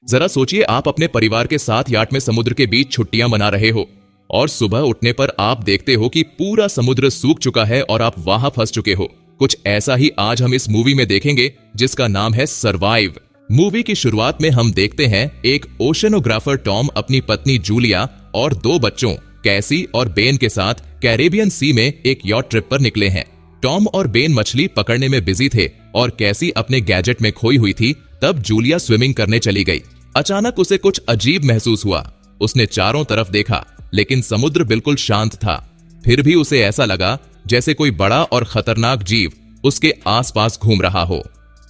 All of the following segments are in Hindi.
जरा सोचिए, आप अपने परिवार के साथ याट में समुद्र के बीच छुट्टियां मना रहे हो और सुबह उठने पर आप देखते हो कि पूरा समुद्र सूख चुका है और आप वहां फंस चुके हो। कुछ ऐसा ही आज हम इस मूवी में देखेंगे जिसका नाम है सरवाइव। मूवी की शुरुआत में हम देखते हैं एक ओशनोग्राफर टॉम अपनी पत्नी जूलिया और 2 बच्चों कैसी और बेन के साथ कैरेबियन सी में एक यॉट ट्रिप पर निकले हैं। टॉम और बेन मछली पकड़ने में बिजी थे और कैसी अपने गैजेट में खोई हुई थी। तब जूलिया स्विमिंग करने चली गई। अचानक उसे कुछ अजीब महसूस हुआ। उसने चारों तरफ देखा लेकिन समुद्र बिल्कुल शांत था। फिर भी उसे ऐसा लगा जैसे कोई बड़ा और खतरनाक जीव उसके आसपास घूम रहा हो।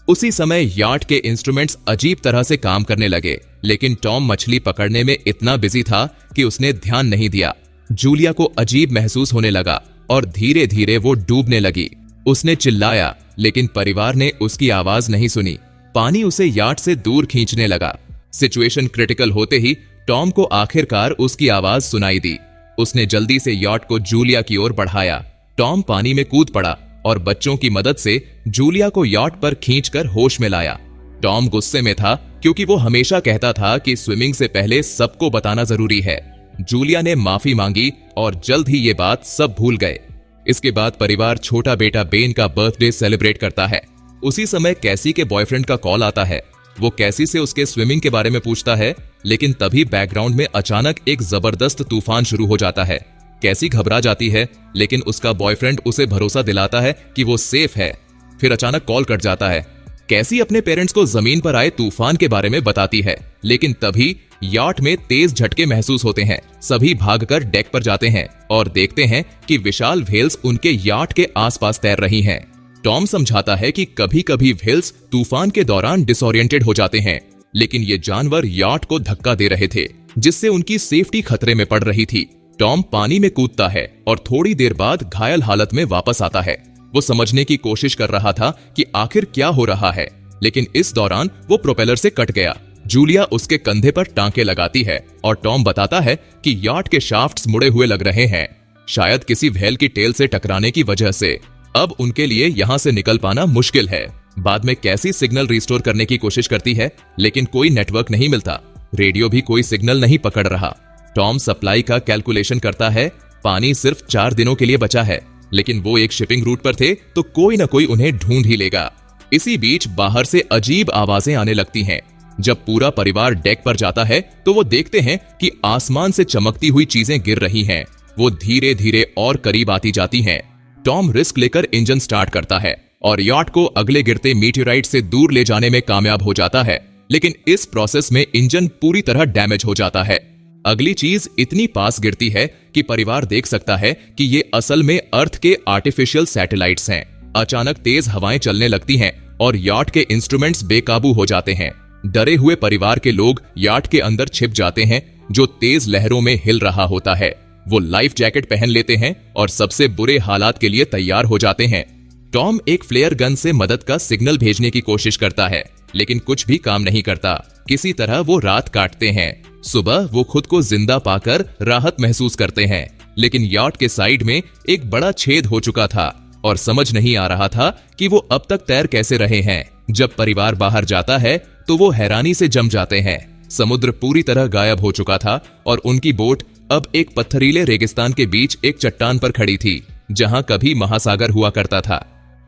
उसी समय याट के इंस्ट्रूमेंट्स अजीब तरह से काम करने लगे, लेकिन टॉम मछली पकड़ने में इतना बिजी था कि उसने ध्यान नहीं दिया। जूलिया को अजीब महसूस होने लगा और धीरे धीरे वो डूबने लगी। उसने चिल्लाया लेकिन परिवार ने उसकी आवाज नहीं सुनी। पानी उसे याट से दूर खींचने लगा। सिचुएशन क्रिटिकल होते ही टॉम को आखिरकार उसकी आवाज सुनाई दी। उसने जल्दी से याट को जूलिया की ओर बढ़ाया। टॉम पानी में कूद पड़ा और बच्चों की मदद से जूलिया को याट पर खींचकर होश में लाया। टॉम गुस्से में था क्योंकि वो हमेशा कहता था कि स्विमिंग से पहले सबको बताना जरूरी है। जूलिया ने माफी मांगी और जल्द ही ये बात सब भूल गए। इसके बाद परिवार छोटा बेटा बेन का बर्थडे सेलिब्रेट करता है। उसी समय कैसी के बॉयफ्रेंड का कॉल आता है। वो कैसी से उसके स्विमिंग के बारे में पूछता है, लेकिन तभी बैकग्राउंड में अचानक एक जबरदस्त तूफान शुरू हो जाता है। कैसी घबरा जाती है, लेकिन उसका बॉयफ्रेंड उसे भरोसा दिलाता है कि वो सेफ है। फिर अचानक कॉल कट जाता है। कैसी अपने पेरेंट्स को जमीन पर आए तूफान के बारे में बताती है, लेकिन तभी याट में तेज झटके महसूस होते हैं। सभी भागकर डेक पर जाते हैं और देखते हैं कि विशाल व्हेल्स उनके याट के आसपास तैर रही हैं। टॉम समझाता है कि कभी कभी व्हेल्स तूफान के दौरान डिसोरिएंटेड हो जाते हैं, लेकिन ये जानवर याट को धक्का दे रहे थे, जिससे उनकी सेफ्टी खतरे में पड़ रही थी। टॉम पानी में कूदता है और थोड़ी देर बाद घायल हालत में वापस आता है। वो समझने की कोशिश कर रहा था कि आखिर क्या हो रहा है, लेकिन इस दौरान वो प्रोपेलर से कट गया। जूलिया उसके कंधे पर टांके लगाती है और टॉम बताता है कि याट के शाफ्ट्स मुड़े हुए लग रहे हैं, शायद किसी व्हेल की टेल से टकराने की वजह से। अब उनके लिए यहाँ से निकल पाना मुश्किल है। बाद में कैसी सिग्नल रिस्टोर करने की कोशिश करती है, लेकिन कोई नेटवर्क नहीं मिलता। रेडियो भी कोई सिग्नल नहीं पकड़ रहा। टॉम सप्लाई का कैलकुलेशन करता है। पानी सिर्फ 4 दिनों के लिए बचा है, लेकिन वो एक शिपिंग रूट पर थे तो कोई ना कोई उन्हें ढूंढ ही लेगा। इसी बीच बाहर से अजीब आवाजें आने लगती हैं। जब पूरा परिवार डेक पर जाता है तो वो देखते हैं कि आसमान से चमकती हुई चीजें गिर रही हैं। वो धीरे धीरे और करीब आती जाती हैं। टॉम रिस्क लेकर इंजन स्टार्ट करता है और याट को अगले गिरते मीटेराइट से दूर ले जाने में कामयाब हो जाता है, लेकिन इस प्रोसेस में इंजन पूरी तरह डैमेज हो जाता है। अगली चीज इतनी पास गिरती है कि परिवार देख सकता है कि ये असल में अर्थ के आर्टिफिशियल सैटेलाइट्स हैं। अचानक तेज हवाएं चलने लगती हैं और याट के इंस्ट्रूमेंट्स बेकाबू हो जाते हैं। डरे हुए परिवार के लोग याट के अंदर छिप जाते हैं, जो तेज लहरों में हिल रहा होता है। वो लाइफ जैकेट पहन लेते हैं और सबसे बुरे हालात के लिए तैयार हो जाते हैं। टॉम एक फ्लेयर गन से मदद का सिग्नल भेजने की कोशिश करता है, लेकिन कुछ भी काम नहीं करता। किसी तरह वो रात काटते हैं। सुबह वो खुद को जिंदा पाकर राहत महसूस करते हैं, लेकिन याट के साइड में एक बड़ा छेद हो चुका था और समझ नहीं आ रहा था कि वो अब तक तैर कैसे रहे हैं। जब परिवार बाहर जाता है तो वो हैरानी से जम जाते हैं। समुद्र पूरी तरह गायब हो चुका था और उनकी बोट अब एक पत्थरीले रेगिस्तान के बीच एक चट्टान पर खड़ी थी, जहां कभी महासागर हुआ करता था।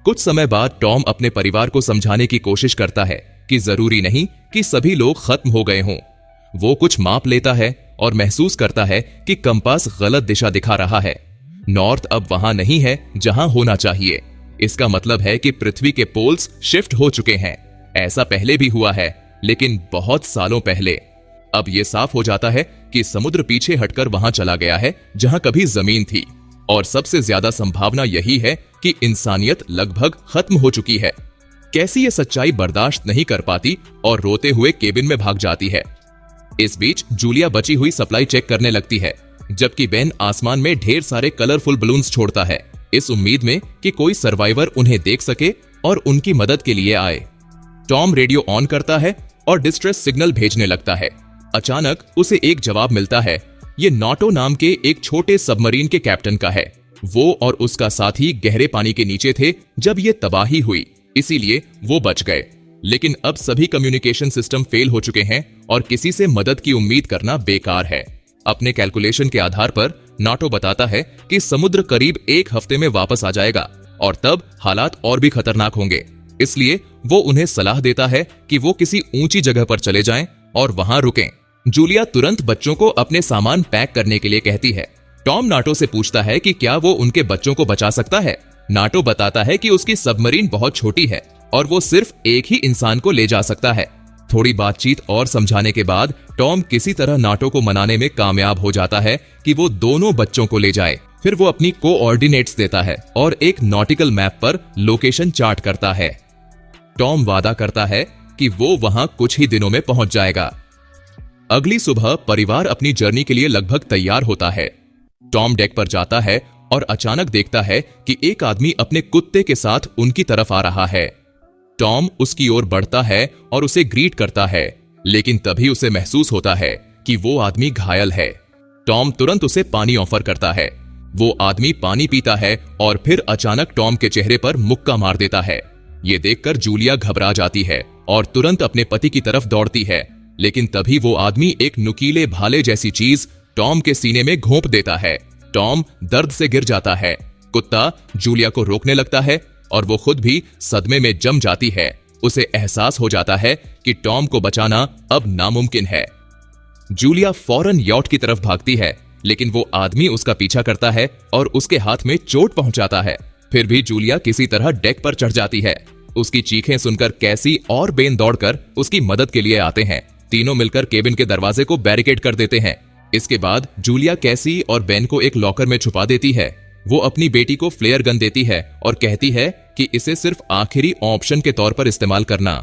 कुछ समय बाद टॉम अपने परिवार को समझाने की कोशिश करता है कि जरूरी नहीं कि सभी लोग खत्म हो गए हों। वो कुछ माप लेता है और महसूस करता है कि कंपास गलत दिशा दिखा रहा है। नॉर्थ अब वहां नहीं है जहां होना चाहिए। इसका मतलब है कि पृथ्वी के पोल्स शिफ्ट हो चुके हैं। ऐसा पहले भी हुआ है, लेकिन बहुत सालों पहले। अब यह साफ हो जाता है कि समुद्र पीछे हटकर वहां चला गया है जहां कभी जमीन थी, और सबसे ज्यादा संभावना यही है कि इंसानियत लगभग खत्म हो चुकी है। कैसी ये सच्चाई बर्दाश्त नहीं कर पाती और रोते हुए केबिन में भाग जाती है। इस बीच जूलिया बची हुई सप्लाई चेक करने लगती है, जबकि बेन आसमान में ढेर सारे कलरफुल बलून्स छोड़ता है, इस उम्मीद में कि कोई सर्वाइवर उन्हें देख सके और उनकी मदद के लिए आए। टॉम रेडियो ऑन करता है और डिस्ट्रेस सिग्नल भेजने लगता है। अचानक उसे एक जवाब मिलता है। ये नॉटो नाम के एक छोटे सबमरीन के कैप्टन का है। वो और उसका साथी गहरे पानी के नीचे थे जब ये तबाही हुई, इसीलिए वो बच गए। लेकिन अब सभी कम्युनिकेशन सिस्टम फेल हो चुके हैं और किसी से मदद की उम्मीद करना बेकार है। अपने कैलकुलेशन के आधार पर नाटो बताता है कि समुद्र करीब 1 हफ्ते में वापस आ जाएगा और तब हालात और भी खतरनाक होंगे। इसलिए वो उन्हें सलाह देता है कि वो किसी ऊंची जगह पर चले जाएं और वहां रुकें। जूलिया तुरंत बच्चों को अपने सामान पैक करने के लिए कहती है। टॉम नाटो से पूछता है कि क्या वो उनके बच्चों को बचा सकता है। नाटो बताता है कि उसकी सबमरीन बहुत छोटी है और वो सिर्फ एक ही इंसान को ले जा सकता है। थोड़ी बातचीत और समझाने के बाद टॉम किसी तरह नाटो को मनाने में कामयाब हो जाता है कि वो दोनों बच्चों को ले जाए। फिर वो अपनी कोऑर्डिनेट्स देता है और एक नॉटिकल मैप पर लोकेशन चार्ट करता है। टॉम वादा करता है कि वो वहां कुछ ही दिनों में पहुंच जाएगा। अगली सुबह परिवार अपनी जर्नी के लिए लगभग तैयार होता है। टॉम डेक पर जाता है और अचानक देखता है कि एक आदमी अपने कुत्ते के साथ उनकी तरफ आ रहा है। टॉम उसकी ओर बढ़ता है और उसे ग्रीट करता है, लेकिन तभी उसे महसूस होता है कि वो आदमी घायल है। टॉम तुरंत उसे पानी ऑफर करता है। वो आदमी पानी पीता है और फिर अचानक टॉम के चेहरे पर मुक्का मार देता है। ये देखकर जूलिया घबरा जाती है और तुरंत अपने पति की तरफ दौड़ती है, लेकिन तभी वो आदमी एक नुकीले भाले जैसी चीज टॉम के सीने में घोंप देता है। टॉम दर्द से गिर जाता है। कुत्ता जूलिया को रोकने लगता है और वो खुद भी सदमे में जम जाती है। उसे एहसास हो जाता है कि टॉम को बचाना अब नामुमकिन है। जूलिया फौरन यॉट की तरफ भागती है, लेकिन वो आदमी उसका पीछा करता है और उसके हाथ में चोट पहुंचाता है। फिर भी जूलिया किसी तरह डेक पर चढ़ जाती है। उसकी चीखें सुनकर कैसी और बेन दौड़कर उसकी मदद के लिए आते हैं। तीनों मिलकर केबिन के दरवाजे को बैरिकेड कर देते हैं। इसके बाद जूलिया कैसी और बेन को एक लॉकर में छुपा देती है। वो अपनी बेटी को फ्लेयर गन देती है और कहती है कि इसे सिर्फ आखिरी ऑप्शन के तौर पर इस्तेमाल करना।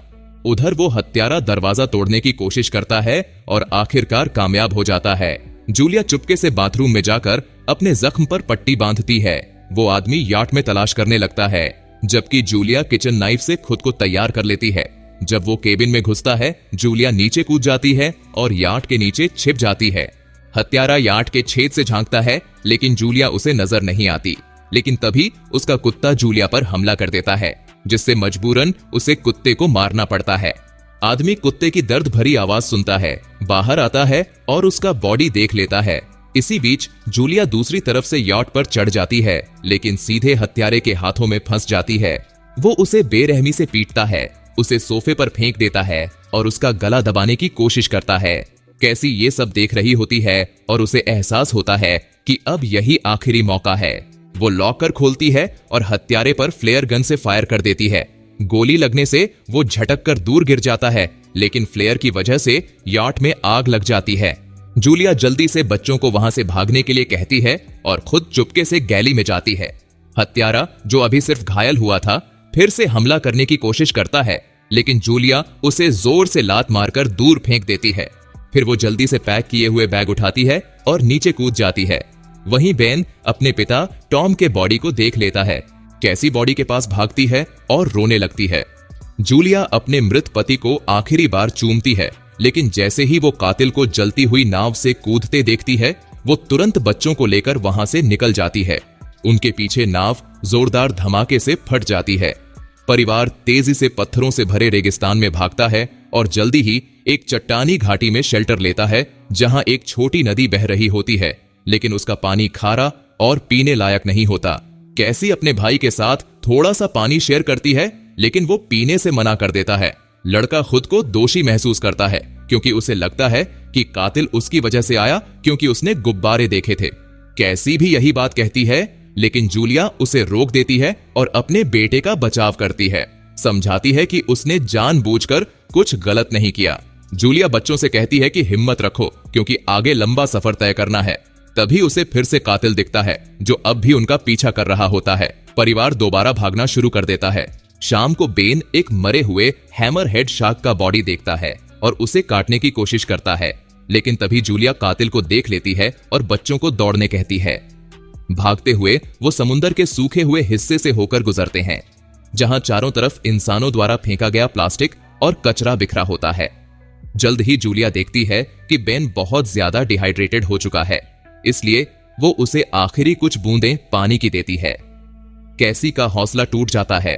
उधर वो हत्यारा दरवाजा तोड़ने की कोशिश करता है और आखिरकार कामयाब हो जाता है। जूलिया चुपके से बाथरूम में जाकर अपने जख्म पर पट्टी बांधती है। वो आदमी यार्ड में तलाश करने लगता है, जबकि जूलिया किचन नाइफ से खुद को तैयार कर लेती है। जब वो केबिन में घुसता है, जूलिया नीचे कूद जाती है और यार्ड के नीचे छिप जाती है। हत्यारा यार्ड के छेद से झांकता है, लेकिन जूलिया उसे नजर नहीं आती। लेकिन तभी उसका कुत्ता जूलिया पर हमला कर देता है, जिससे मजबूरन उसे कुत्ते को मारना पड़ता है। आदमी कुत्ते की दर्द भरी आवाज सुनता है, बाहर आता है और उसका बॉडी देख लेता है। इसी बीच जूलिया दूसरी तरफ से यार्ड पर चढ़ जाती है, लेकिन सीधे हत्यारे के हाथों में फंस जाती है। वो उसे बेरहमी से पीटता है, उसे सोफे पर फेंक देता है और उसका गला दबाने की कोशिश करता है। कैसी ये सब देख रही होती है और उसे एहसास होता है कि अब यही आखिरी मौका है। वो लॉकर खोलती है और हत्यारे पर फ्लेयर गन से फायर कर देती है। गोली लगने से वो झटक कर दूर गिर जाता है, लेकिन फ्लेयर की वजह से यार्ड में आग लग जाती है। जूलिया जल्दी से बच्चों को वहां से भागने के लिए कहती है और खुद चुपके से गैली में जाती है। हत्यारा, जो अभी सिर्फ घायल हुआ था, फिर से हमला करने की कोशिश करता है, लेकिन जूलिया उसे जोर से लात मारकर दूर फेंक देती है। फिर वो जल्दी से पैक किए हुए बैग उठाती है और नीचे कूद जाती है। वहीं बेन अपने पिता टॉम के बॉडी को देख लेता है। कैसी बॉडी के पास भागती है और रोने लगती है। जूलिया अपने मृत पति को आखिरी बार चूमती है, लेकिन जैसे ही वो कातिल को जलती हुई नाव से कूदते देखती है, वो तुरंत बच्चों को लेकर वहां से निकल जाती है। उनके पीछे नाव जोरदार धमाके से फट जाती है। परिवार तेजी से पत्थरों से भरे रेगिस्तान में भागता है और जल्दी ही एक चट्टानी घाटी में शेल्टर लेता है, जहां एक छोटी नदी बह रही होती है, लेकिन उसका पानी खारा और पीने लायक नहीं होता। कैसी अपने भाई के साथ थोड़ा सा पानी शेयर करती है, लेकिन वो पीने से मना कर देता है। लड़का खुद को दोषी महसूस करता है, क्योंकि उसे लगता है कि कातिल उसकी वजह से आया क्योंकि उसने गुब्बारे देखे थे। कैसी भी यही बात कहती है, लेकिन जूलिया उसे रोक देती है और अपने बेटे का बचाव करती है। समझाती है कि उसने जानबूझकर कुछ गलत नहीं किया। जूलिया बच्चों से कहती है कि हिम्मत रखो, क्योंकि आगे लंबा सफर तय करना है। तभी उसे फिर से कातिल दिखता है, जो अब भी उनका पीछा कर रहा होता है। परिवार दोबारा भागना शुरू कर देता है। शाम को बेन एक मरे हुए हैमर हेड शार्क का बॉडी देखता है और उसे काटने की कोशिश करता है, लेकिन तभी जूलिया कातिल को देख लेती है और बच्चों को दौड़ने कहती है। भागते हुए वो समुंदर के सूखे हुए हिस्से से होकर गुजरते हैं, जहां चारों तरफ इंसानों द्वारा फेंका गया प्लास्टिक और कचरा बिखरा होता है। जल्द ही जूलिया देखती है कि बेन बहुत ज्यादा डिहाइड्रेटेड हो चुका है, इसलिए वो उसे आखिरी कुछ बूंदें पानी की देती है। कैसी का हौसला टूट जाता है।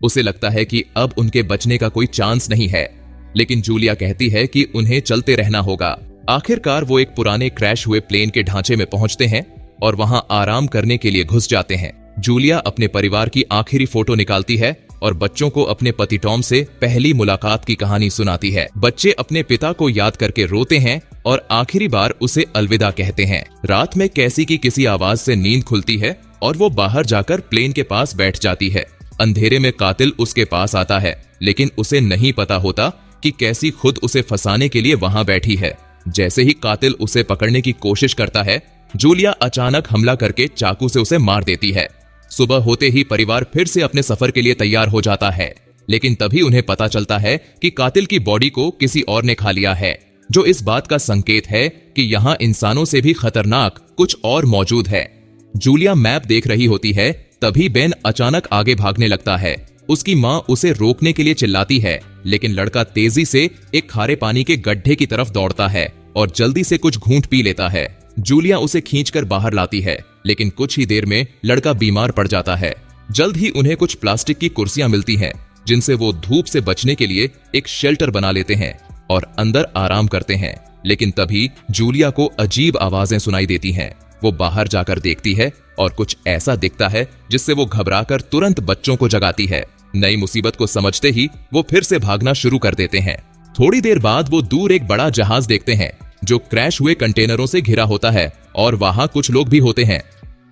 उसे लगता है कि अब उनके बचने का कोई चांस नहीं है, लेकिन जूलिया कहती है कि उन्हें चलते रहना होगा। आखिरकार वो एक पुराने क्रैश हुए प्लेन के ढांचे में पहुंचते हैं और वहां आराम करने के लिए घुस जाते हैं। जूलिया अपने परिवार की आखिरी फोटो निकालती है और बच्चों को अपने पति टॉम से पहली मुलाकात की कहानी सुनाती है। बच्चे अपने पिता को याद करके रोते हैं और आखिरी बार उसे अलविदा कहते हैं। रात में कैसी की किसी आवाज से नींद खुलती है और वो बाहर जाकर प्लेन के पास बैठ जाती है। अंधेरे में कातिल उसके पास आता है, लेकिन उसे नहीं पता होता कि कैसी खुद उसे फंसाने के लिए वहां बैठी है। जैसे ही कातिल उसे पकड़ने की कोशिश करता है, जूलिया अचानक हमला करके चाकू से उसे मार देती है। सुबह होते ही परिवार फिर से अपने सफर के लिए तैयार हो जाता है, लेकिन तभी उन्हें पता चलता है कि कातिल की बॉडी को किसी और ने खा लिया है, जो इस बात का संकेत है कि यहाँ इंसानों से भी खतरनाक कुछ और मौजूद है। जूलिया मैप देख रही होती है, तभी बेन अचानक आगे भागने लगता है। उसकी माँ उसे रोकने के लिए चिल्लाती है, लेकिन लड़का तेजी से एक खारे पानी के गड्ढे की तरफ दौड़ता है और जल्दी से कुछ घूंट पी लेता है। जूलिया उसे खींचकर बाहर लाती है, लेकिन कुछ ही देर में लड़का बीमार पड़ जाता है। जल्द ही उन्हें कुछ प्लास्टिक की कुर्सियां मिलती हैं, जिनसे वो धूप से बचने के लिए एक शेल्टर बना लेते हैं और अंदर आराम करते हैं। लेकिन तभी जूलिया को अजीब आवाजें सुनाई देती हैं। वो बाहर जाकर देखती है और कुछ ऐसा दिखता है जिससे वो घबराकर तुरंत बच्चों को जगाती है। नई मुसीबत को समझते ही वो फिर से भागना शुरू कर देते हैं। थोड़ी देर बाद वो दूर एक बड़ा जहाज देखते हैं जो क्रैश हुए कंटेनरों से घिरा होता है और वहां कुछ लोग भी होते हैं।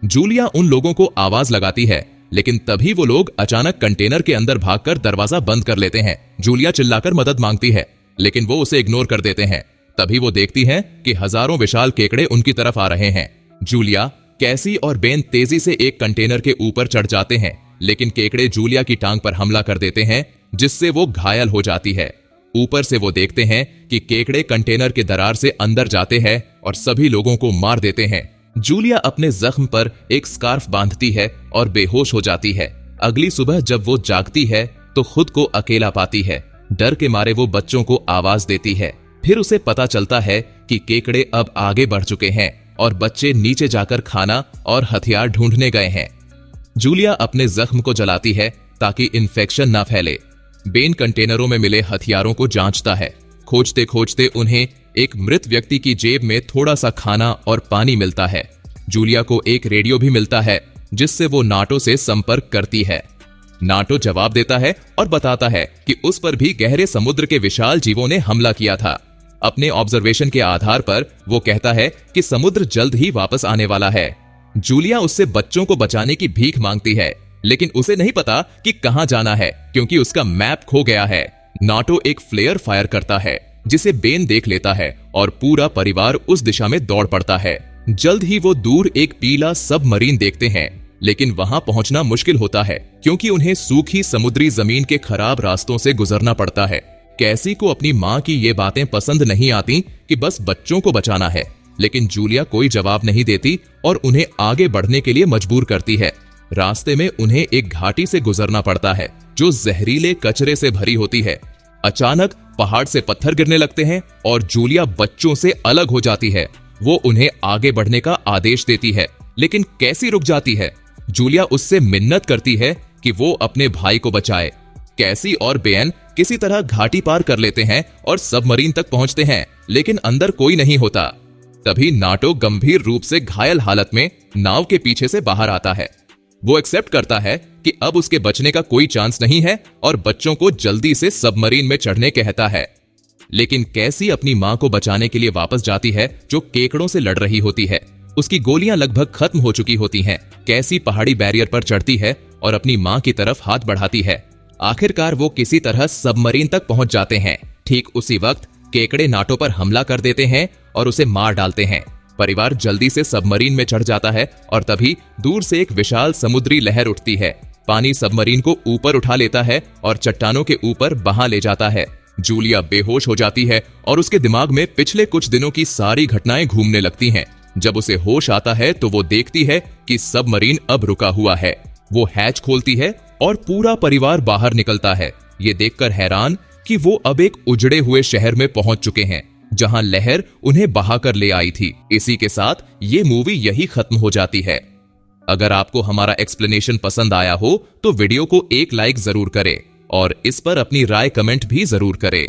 जूलिया उन लोगों को आवाज लगाती है, लेकिन तभी वो लोग अचानक कंटेनर के अंदर भागकर दरवाजा बंद कर लेते हैं। जूलिया चिल्लाकर मदद मांगती है, लेकिन वो उसे इग्नोर कर देते हैं। तभी वो देखती हैं कि हजारों विशाल केकड़े उनकी तरफ आ रहे हैं। जूलिया, कैसी और बेन तेजी से एक कंटेनर के ऊपर चढ़ जाते हैं, लेकिन केकड़े जूलिया की टांग पर हमला कर देते हैं, जिससे वो घायल हो जाती है। ऊपर से वो देखते हैं कि केकड़े कंटेनर के दरार से अंदर जाते हैं और सभी लोगों को मार देते हैं। जूलिया अपने जख्म पर एक स्कार्फ बांधती है और बेहोश हो जाती है। अगली सुबह जब वो जागती है तो खुद को अकेला पाती है। डर के मारे वो बच्चों को आवाज देती है। फिर उसे पता चलता है कि केकड़े अब आगे बढ़ चुके हैं और बच्चे नीचे जाकर खाना और हथियार ढूंढने गए हैं। जूलिया अपने जख्म को जलाती है ताकि इन्फेक्शन ना फैले। बेन कंटेनरों में मिले हथियारों को जांचता है। खोजते खोजते उन्हें एक मृत व्यक्ति की जेब में थोड़ा सा खाना और पानी मिलता है। जूलिया को एक रेडियो भी मिलता है, जिससे वो नाटो से संपर्क करती है। नाटो जवाब देता है और बताता है कि उस पर भी गहरे समुद्र के विशाल जीवों ने हमला किया था। अपने ऑब्जर्वेशन के आधार पर वो कहता है कि समुद्र जल्द ही वापस आने वाला है। जूलिया उससे बच्चों को बचाने की भीख मांगती है, लेकिन उसे नहीं पता कि कहां जाना है, क्योंकि उसका मैप खो गया है। नाटो एक फ्लेयर फायर करता है, जिसे बेन देख लेता है और पूरा परिवार उस दिशा में दौड़ पड़ता है। जल्द ही वो दूर एक पीला सबमरीन देखते हैं, लेकिन वहां पहुंचना मुश्किल होता है, क्योंकि उन्हें सूखी समुद्री जमीन के खराब रास्तों से गुजरना पड़ता है। कैसी को अपनी माँ की ये बातें पसंद नहीं आती कि बस बच्चों को बचाना है, लेकिन जूलिया कोई जवाब नहीं देती और उन्हें आगे बढ़ने के लिए मजबूर करती है। रास्ते में उन्हें एक घाटी से गुजरना पड़ता है जो जहरीले कचरे से भरी होती है। अचानक पहाड़ से पत्थर गिरने लगते हैं और जूलिया बच्चों से अलग हो जाती है। वो उन्हें आगे बढ़ने का आदेश देती है, लेकिन कैसी रुक जाती है। जूलिया उससे मिन्नत करती है कि वो अपने भाई को बचाए। कैसी और बेन किसी तरह घाटी पार कर लेते हैं और सबमरीन तक पहुंचते हैं, लेकिन अंदर कोई नहीं होता। तभी नाटो गंभीर रूप से घायल हालत में नाव के पीछे से बाहर आता है। वो एक्सेप्ट करता है कि अब उसके बचने का कोई चांस नहीं है और बच्चों को जल्दी से सबमरीन में चढ़ने कहता है। लेकिन कैसी अपनी मां को बचाने के लिए वापस जाती है, जो केकड़ों से लड़ रही होती है। उसकी गोलियां लगभग खत्म हो चुकी होती हैं। कैसी पहाड़ी बैरियर पर चढ़ती है और अपनी मां की तरफ हाथ बढ़ाती है। आखिरकार वो किसी तरह सबमरीन तक पहुंच जाते हैं। ठीक उसी वक्त केकड़े नाटो पर हमला कर देते हैं और उसे मार डालते हैं। परिवार जल्दी से सबमरीन में चढ़ जाता है और तभी दूर से एक विशाल समुद्री लहर उठती है। पानी सबमरीन को ऊपर उठा लेता है और चट्टानों के ऊपर बहा ले जाता है। जूलिया बेहोश हो जाती है और उसके दिमाग में पिछले कुछ दिनों की सारी घटनाएं घूमने लगती हैं। जब उसे होश आता है तो वो देखती है कि सबमरीन अब रुका हुआ है। वो हैच खोलती है और पूरा परिवार बाहर निकलता है, ये देखकर हैरान कि वो अब एक उजड़े हुए शहर में पहुंच चुके हैं, जहां लहर उन्हें बहाकर ले आई थी। इसी के साथ ये मूवी यही खत्म हो जाती है। अगर आपको हमारा एक्सप्लेनेशन पसंद आया हो तो वीडियो को एक लाइक जरूर करें और इस पर अपनी राय कमेंट भी जरूर करें।